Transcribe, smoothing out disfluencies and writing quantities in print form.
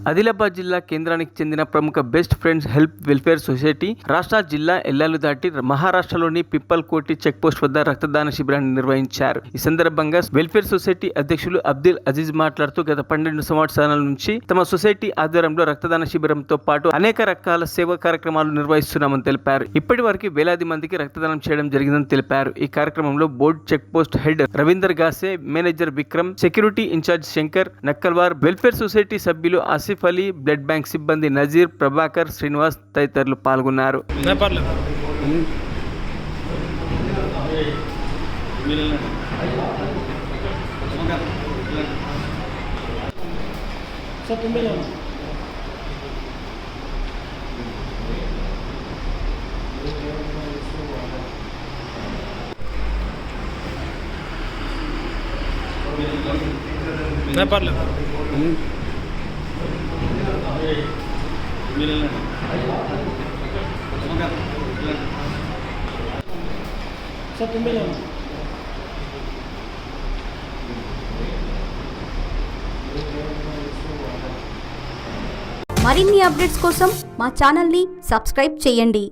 ఆదిలాబాద్ జిల్లా కేంద్రానికి చెందిన ప్రముఖ best friends help welfare society రాష్ట్ర జిల్లా ఎల్లాలు దాటి మహారాష్ట్రలోని పిప్పల్కోటి చెక్ పోస్ట్ వద్ద రక్తదాన శిబిరాన్ని నిర్వహించారు. ఈ సందర్భంగా వెల్ఫేర్ సొసైటీ అధ్యక్షులు అబ్దుల్ అజీజ్ మాట్లాడుతూ గత 12 సంవత్సరాల నుంచి తమ సొసైటీ ఆధ్వర్యంలో రక్తదాన శిబిరంతో పాటు అనేక రకాల సేవా కార్యక్రమాలు నిర్వహిస్తున్నామని తెలిపారు. ఇప్పటి వరకు వేలాది మందికి రక్తదానం చేయడం జరిగిందని తెలిపారు. ఈ కార్యక్రమంలో board check post head Ravinder Gase, manager Vikram, security in charge Shankar Nakkalwar, welfare society సభ్యులు ఆసిఫ్ అలీ, బ్లడ్ బ్యాంక్ సిబ్బంది నజీర్, ప్రభాకర్, శ్రీనివాస్ తదితరులు పాల్గొన్నారు. మరిన్ని అప్డేట్స్ కోసం మా ఛానల్ని సబ్స్క్రైబ్ చేయండి.